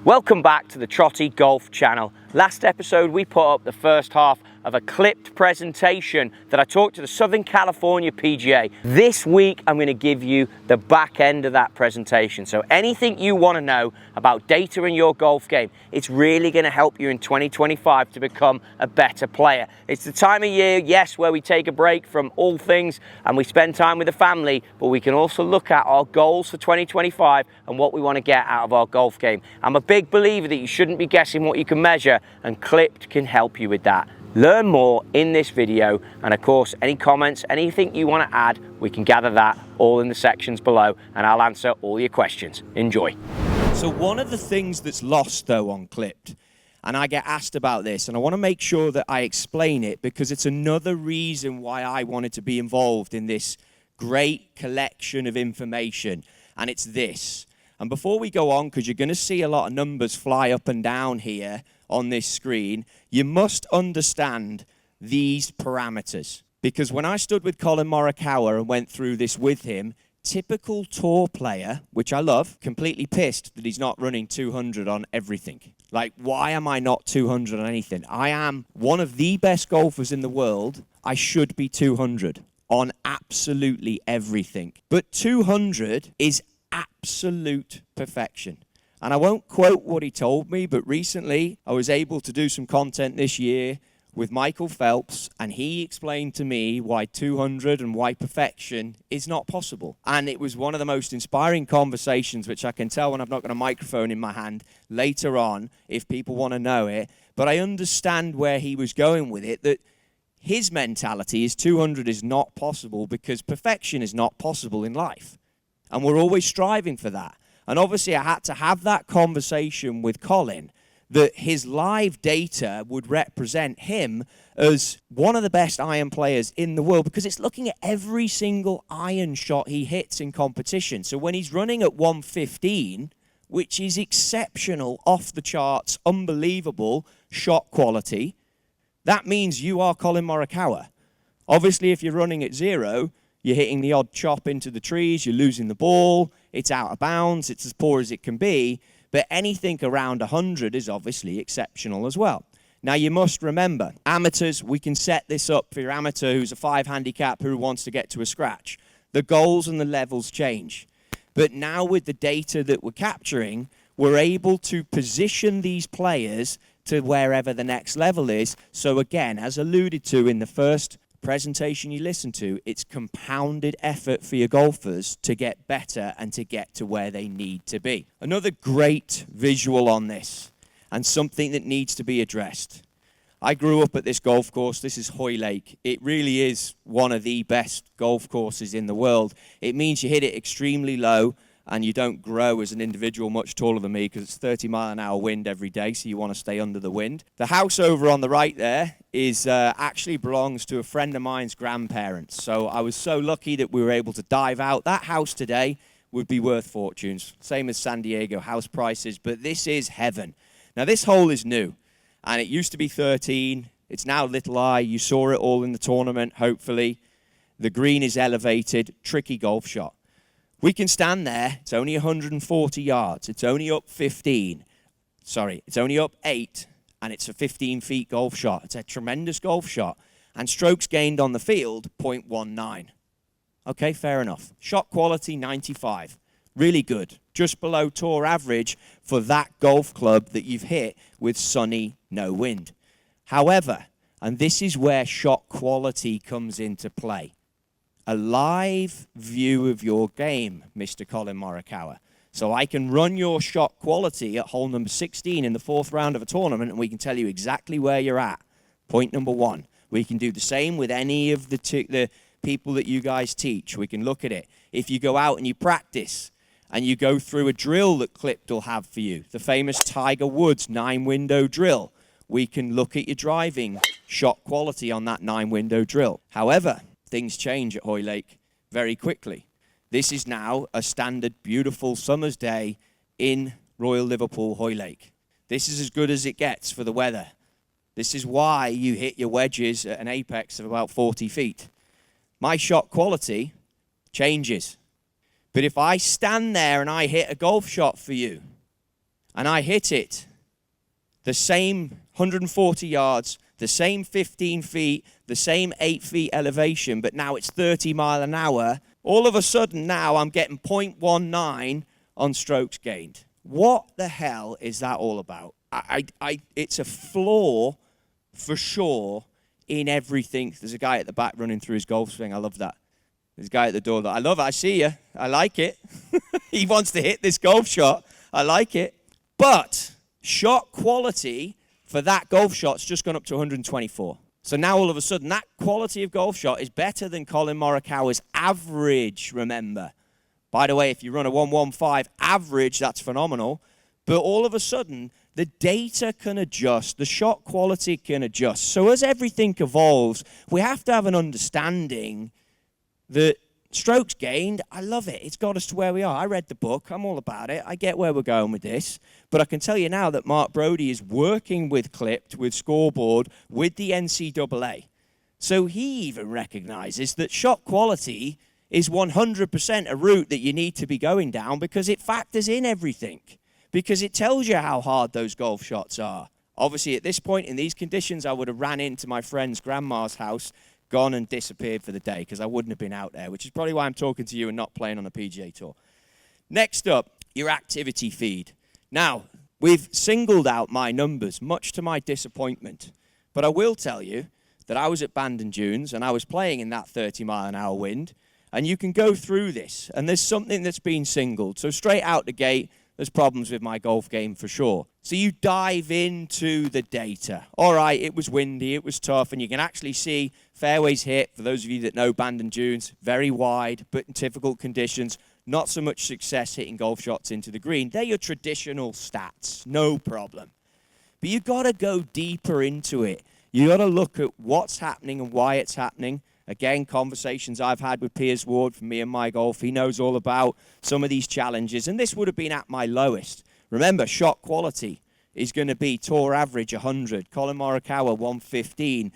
Welcome back to the Trottie Golf channel. Last episode we put up the first half of a clipped presentation that I talked to the Southern California PGA. This week I'm going to give you the back end of that presentation. So anything you want to know about data in your golf game, it's really going to help you in 2025 to become a better player. It's the time of year, yes, where we take a break from all things and we spend time with the family, but we can also look at our goals for 2025 and what we want to get out of our golf game. I'm a big believer that you shouldn't be guessing what you can measure, and Clipped can help you with that. Learn more in this video, and of course any comments, anything you want to add, we can gather that all in the sections below and I'll answer all your questions. Enjoy. So one of the things that's lost though on Clipped, and I get asked about this, and I want to make sure that I explain it because it's another reason why I wanted to be involved in this great collection of information, and it's this. And before we go on, because you're going to see a lot of numbers fly up and down here on this screen, you must understand these parameters. Because when I stood with Collin Morikawa and went through this with him, typical tour player, which I love, completely pissed that he's not running 200 on everything. Like, why am I not 200 on anything? I am one of the best golfers in the world. I should be 200 on absolutely everything. But 200 is absolute perfection. And I won't quote what he told me, but recently I was able to do some content this year with Michael Phelps, and he explained to me why 200 and why perfection is not possible. And it was one of the most inspiring conversations, which I can tell when I've not got a microphone in my hand later on, if people want to know it. But I understand where he was going with it, that his mentality is 200 is not possible because perfection is not possible in life. And we're always striving for that. And obviously I had to have that conversation with Collin that his live data would represent him as one of the best iron players in the world because it's looking at every single iron shot he hits in competition. So when he's running at 115, which is exceptional, off the charts, unbelievable shot quality, that means you are Collin Morikawa. Obviously, if you're running at 0, you're hitting the odd chop into the trees, you're losing the ball, it's out of bounds, it's as poor as it can be, but anything around 100 is obviously exceptional as well. Now, you must remember, amateurs, we can set this up for your amateur who's a 5 handicap who wants to get to a scratch. The goals and the levels change. But now with the data that we're capturing, we're able to position these players to wherever the next level is. So again, as alluded to in the first presentation you listen to, it's compounded effort for your golfers to get better and to get to where they need to be. Another great visual on this, and something that needs to be addressed. I grew up at this golf course. This is Hoylake. It really is one of the best golf courses in the world. It means you hit it extremely low and you don't grow as an individual much taller than me because it's 30-mile-an-hour wind every day, so you want to stay under the wind. The house over on the right there is actually belongs to a friend of mine's grandparents. So I was so lucky that we were able to dive out. That house today would be worth fortunes, same as San Diego house prices, but this is heaven. Now, this hole is new, and it used to be 13. It's now Little I. You saw it all in the tournament, hopefully. The green is elevated, tricky golf shot. We can stand there. It's only 140 yards. It's only up 15. Sorry, it's only up 8, and it's a 15-feet golf shot. It's a tremendous golf shot. And strokes gained on the field, 0.19. Okay, fair enough. Shot quality, 95. Really good. Just below tour average for that golf club that you've hit with sunny, no wind. However, and this is where shot quality comes into play, a live view of your game, Mr. Collin Morikawa. So I can run your shot quality at hole number 16 in the 4th round of a tournament, and we can tell you exactly where you're at. Point number 1. We can do the same with any of the people that you guys teach. We can look at it. If you go out and you practice, and you go through a drill that Clipped will have for you, the famous Tiger Woods 9-window drill, we can look at your driving shot quality on that 9-window drill. However, things change at Hoylake very quickly. This is now a standard, beautiful summer's day in Royal Liverpool, Hoylake. This is as good as it gets for the weather. This is why you hit your wedges at an apex of about 40 feet. My shot quality changes. But if I stand there and I hit a golf shot for you, and I hit it the same 140 yards, the same 15 feet, the same 8 feet elevation, but now it's 30 mile an hour, all of a sudden now I'm getting 0.19 on strokes gained. What the hell is that all about? It's a flaw for sure in everything. There's a guy at the back running through his golf swing. I love that. There's a guy at the door that I love it. I see you. I like it. He wants to hit this golf shot. I like it. But shot quality for that golf shot's just gone up to 124. So now all of a sudden that quality of golf shot is better than Colin Morikawa's average, remember. By the way, if you run a 115 average, that's phenomenal. But all of a sudden, the data can adjust, the shot quality can adjust. So as everything evolves, we have to have an understanding that strokes gained, I love it. It's got us to where we are. I read the book. I'm all about it. I get where we're going with this. But I can tell you now that Mark Brody is working with Clipped, with Scoreboard, with the NCAA. So he even recognizes that shot quality is 100% a route that you need to be going down because it factors in everything. Because it tells you how hard those golf shots are. Obviously, at this point, in these conditions, I would have ran into my friend's grandma's house, gone and disappeared for the day because I wouldn't have been out there, which is probably why I'm talking to you and not playing on a PGA Tour. Next up, your activity feed. Now, we've singled out my numbers, much to my disappointment. But I will tell you that I was at Bandon Dunes and I was playing in that 30-mile-an-hour wind. And you can go through this, and there's something that's been singled. So straight out the gate, there's problems with my golf game for sure. So you dive into the data. All right, it was windy, it was tough, and you can actually see fairways hit, for those of you that know Bandon Dunes, very wide, but in difficult conditions. Not so much success hitting golf shots into the green. They're your traditional stats, no problem. But you've got to go deeper into it. You've got to look at what's happening and why it's happening. Again, conversations I've had with Piers Ward from Me and My Golf. He knows all about some of these challenges, and this would have been at my lowest. Remember, shot quality is going to be tour average 100. Colin Morikawa 115.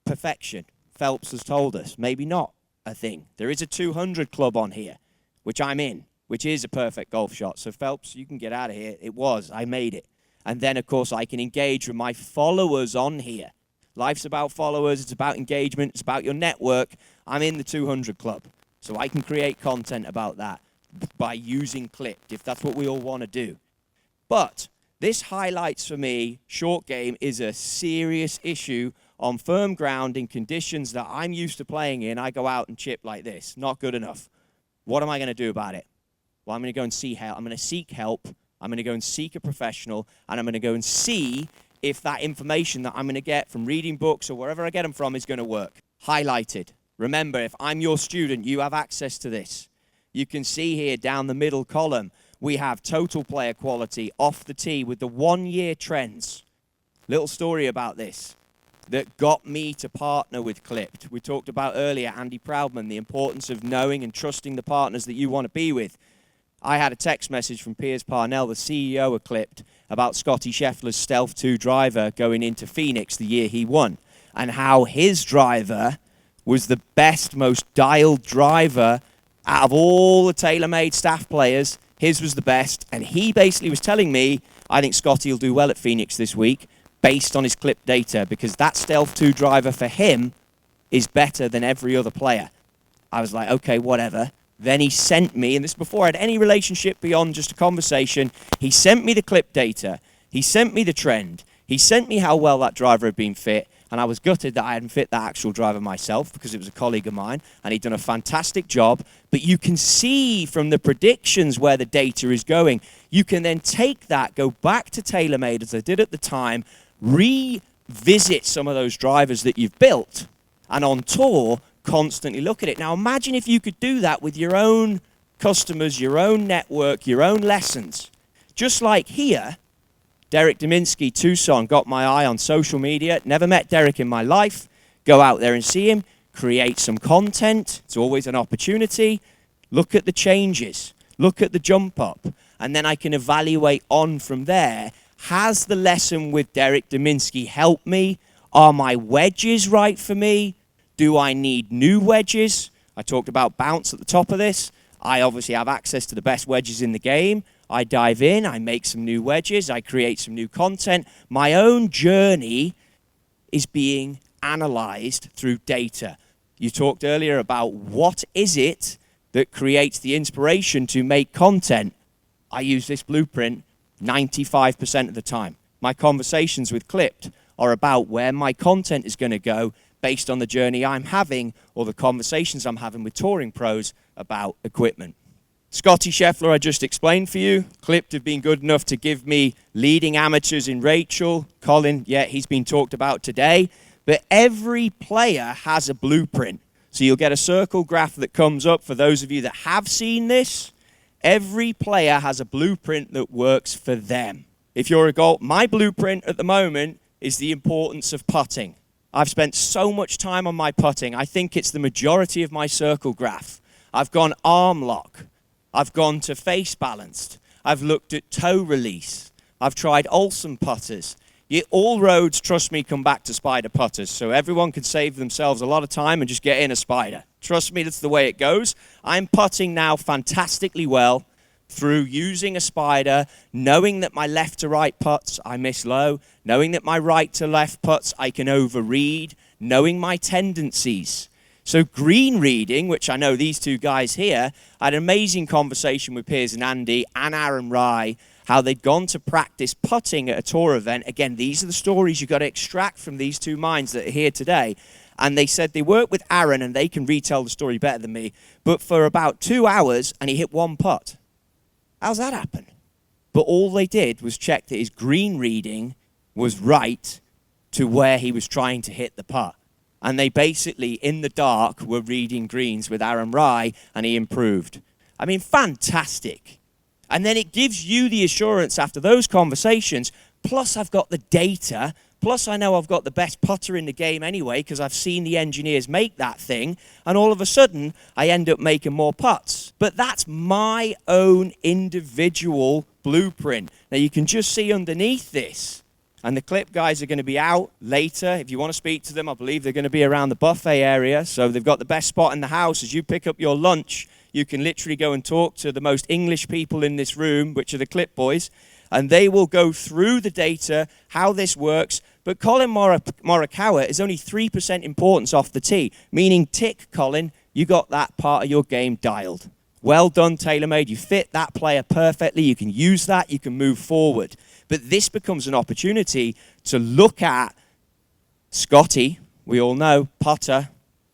Perfection. Phelps has told us. Maybe not a thing. There is a 200 club on here, which I'm in, which is a perfect golf shot. So Phelps, you can get out of here. It was. I made it. And then, of course, I can engage with my followers on here. Life's about followers, it's about engagement, it's about your network. I'm in the 200 club, so I can create content about that by using Clipped, if that's what we all want to do. But this highlights for me, short game is a serious issue on firm ground in conditions that I'm used to playing in. I go out and chip like this, not good enough. What am I going to do about it? Well, I'm going to go and see help. I'm going to seek help. I'm going to go and seek a professional, and I'm going to go and see if that information that I'm going to get from reading books or wherever I get them from is going to work. Highlighted. Remember, if I'm your student, you have access to this. You can see here down the middle column, we have total player quality off the tee with the 1-year trends. Little story about this that got me to partner with Clipped. We talked about earlier, Andy Proudman, the importance of knowing and trusting the partners that you want to be with. I had a text message from Piers Parnell, the CEO of Clipped, about Scotty Scheffler's Stealth 2 driver going into Phoenix the year he won, and how his driver was the best, most dialed driver out of all the Taylormade staff players. His was the best, and he basically was telling me, I think Scotty will do well at Phoenix this week, based on his Clipped data, because that Stealth 2 driver for him is better than every other player. I was like, okay, whatever. Then he sent me, and this is before I had any relationship beyond just a conversation, he sent me the Clip data, he sent me the trend, he sent me how well that driver had been fit, and I was gutted that I hadn't fit that actual driver myself because it was a colleague of mine, and he'd done a fantastic job. But you can see from the predictions where the data is going. You can then take that, go back to Taylormade, as I did at the time, revisit some of those drivers that you've built, and on tour, constantly look at it. Now imagine if you could do that with your own customers, your own network, your own lessons. Just like here, Derek Dominski, Tucson, got my eye on social media. Never met Derek in my life. Go out there and see him. Create some content. It's always an opportunity. Look at the changes. Look at the jump up. And then I can evaluate on from there. Has the lesson with Derek Dominski helped me? Are my wedges right for me? Do I need new wedges? I talked about bounce at the top of this. I obviously have access to the best wedges in the game. I dive in, I make some new wedges, I create some new content. My own journey is being analyzed through data. You talked earlier about what is it that creates the inspiration to make content. I use this blueprint 95% of the time. My conversations with Clipped are about where my content is going to go based on the journey I'm having or the conversations I'm having with touring pros about equipment. Scotty Scheffler, I just explained for you. Clipped have been good enough to give me leading amateurs in Rachel. Colin, yeah, he's been talked about today. But every player has a blueprint. So you'll get a circle graph that comes up for those of you that have seen this. Every player has a blueprint that works for them. If you're a golf, my blueprint at the moment is the importance of putting. I've spent so much time on my putting. I think it's the majority of my circle graph. I've gone arm lock. I've gone to face balanced. I've looked at toe release. I've tried Olsen putters. All roads, trust me, come back to Spider putters. So everyone can save themselves a lot of time and just get in a Spider. Trust me, that's the way it goes. I'm putting now fantastically well through using a Spider, knowing that my left to right putts I miss low, knowing that my right to left putts I can overread, knowing my tendencies. So green reading, which I know these two guys here, I had an amazing conversation with Piers and Andy and Aaron Rye, how they'd gone to practice putting at a tour event. Again, these are the stories you've got to extract from these two minds that are here today. And they said they worked with Aaron, and they can retell the story better than me, but for about 2 hours, and he hit one putt. How's that happen? But all they did was check that his green reading was right to where he was trying to hit the putt. And they basically, in the dark, were reading greens with Aaron Rye, and he improved. I mean, fantastic. And then it gives you the assurance after those conversations, plus I've got the data, plus I know I've got the best putter in the game anyway, because I've seen the engineers make that thing, and all of a sudden, I end up making more putts. But that's my own individual blueprint. Now, you can just see underneath this, and the Clip guys are going to be out later. If you want to speak to them, I believe they're going to be around the buffet area. So they've got the best spot in the house. As you pick up your lunch, you can literally go and talk to the most English people in this room, which are the Clip boys, and they will go through the data, how this works. But Colin Morikawa is only 3% importance off the tee, meaning tick, Colin, you got that part of your game dialed. Well done, Taylormade. You fit that player perfectly. You can use that. You can move forward. But this becomes an opportunity to look at Scotty. We all know, putter.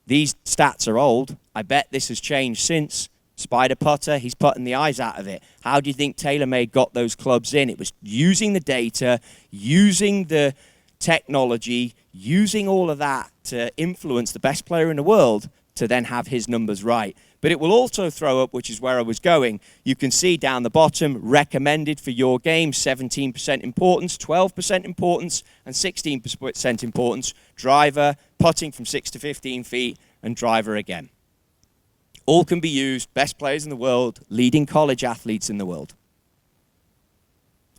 These stats are old. I bet this has changed since. Spider putter, he's putting the eyes out of it. How do you think Taylormade got those clubs in? It was using the data, using the technology, using all of that to influence the best player in the world to then have his numbers right. But it will also throw up, which is where I was going, you can see down the bottom, recommended for your game, 17% importance, 12% importance, and 16% importance. Driver, putting from 6 to 15 feet, and driver again. All can be used, best players in the world, leading college athletes in the world.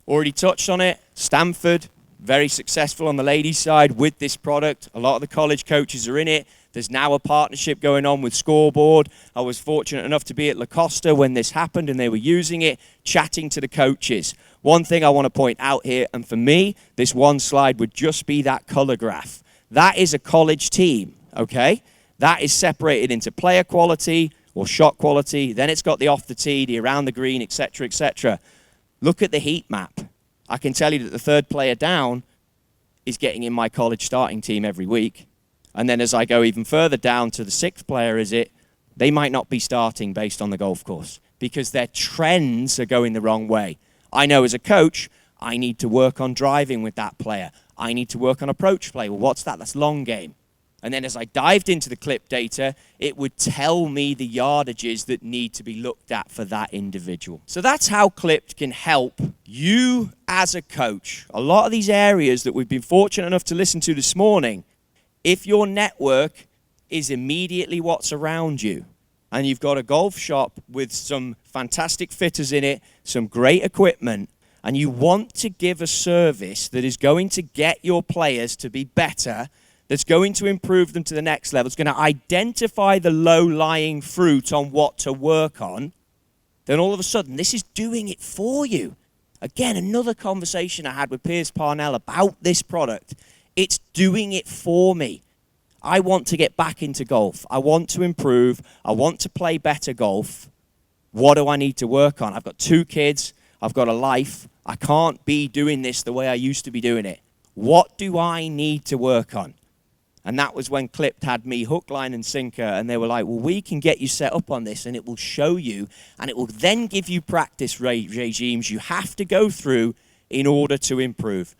Already touched on it, Stanford, very successful on the ladies' side with this product. A lot of the college coaches are in it. There's now a partnership going on with Scoreboard. I was fortunate enough to be at La Costa when this happened and they were using it, chatting to the coaches. One thing I want to point out here, and for me, this one slide would just be that color graph. That is a college team, okay? That is separated into player quality or shot quality. Then it's got the off the tee, the around the green, etc., etc. Look at the heat map. I can tell you that the third player down is getting in my college starting team every week. And then as I go even further down to the sixth player, they might not be starting based on the golf course because their trends are going the wrong way. I know as a coach, I need to work on driving with that player. I need to work on approach play. Well, what's that? That's long game. And then as I dived into the clip data, it would tell me the yardages that need to be looked at for that individual. So that's how Clipped can help you as a coach. A lot of these areas that we've been fortunate enough to listen to this morning, if your network is immediately what's around you, and you've got a golf shop with some fantastic fitters in it, some great equipment, and you want to give a service that is going to get your players to be better, that's going to improve them to the next level, it's going to identify the low-lying fruit on what to work on, then all of a sudden, this is doing it for you. Again, another conversation I had with Piers Parnell about this product. It's doing it for me. I want to get back into golf. I want to improve. I want to play better golf. What do I need to work on? I've got 2 kids. I've got a life. I can't be doing this the way I used to be doing it. What do I need to work on? And that was when Clipped had me hook, line, and sinker. And they were like, well, we can get you set up on this, and it will show you, and it will then give you practice regimes you have to go through in order to improve.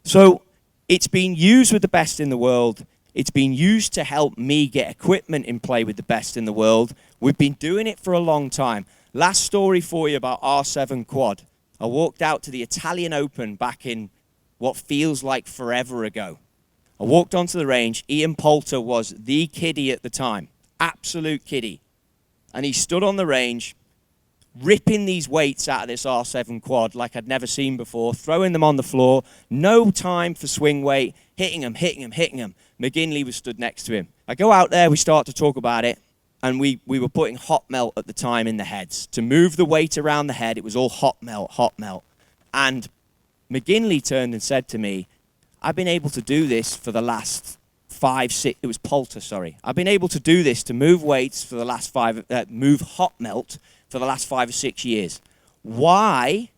So it's been used with the best in the world. It's been used to help me get equipment in play with the best in the world. We've been doing it for a long time. Last story for you about R7 Quad. I walked out to the Italian Open back in what feels like forever ago. I walked onto the range. Ian Poulter was the kiddie at the time, absolute kiddie. And he stood on the range, ripping these weights out of this R7 Quad like I'd never seen before, throwing them on the floor, no time for swing weight, hitting them. McGinley was stood next to him. I go out there, we start to talk about it, and we were putting hot melt at the time in the heads. To move the weight around the head, it was all hot melt. And McGinley turned and said to me, I've been able to do this for the last 5, 6, it was Poulter, sorry. I've been able to do this to move weights for the last move hot melt for the last 5 or 6 years. Why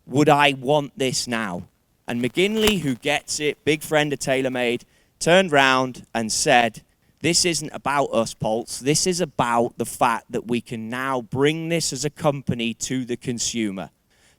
would I want this now? And McGinley, who gets it, big friend of Taylormade, turned round and said, this isn't about us, Pulse. This is about the fact that we can now bring this as a company to the consumer.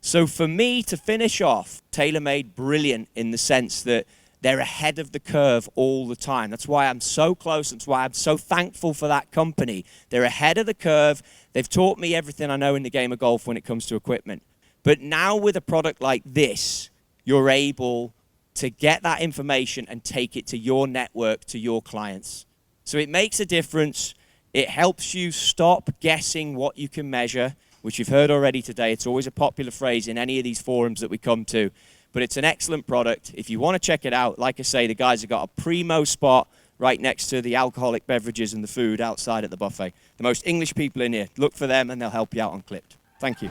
So for me to finish off, Taylormade brilliant in the sense that they're ahead of the curve all the time. That's why I'm so close. That's why I'm so thankful for that company. They're ahead of the curve. They've taught me everything I know in the game of golf when it comes to equipment. But now with a product like this, you're able to get that information and take it to your network, to your clients. So it makes a difference. It helps you stop guessing what you can measure, which you've heard already today. It's always a popular phrase in any of these forums that we come to. But it's an excellent product. If you want to check it out, like I say, the guys have got a primo spot right next to the alcoholic beverages and the food outside at the buffet. The most English people in here. Look for them and they'll help you out on Clipped. Thank you.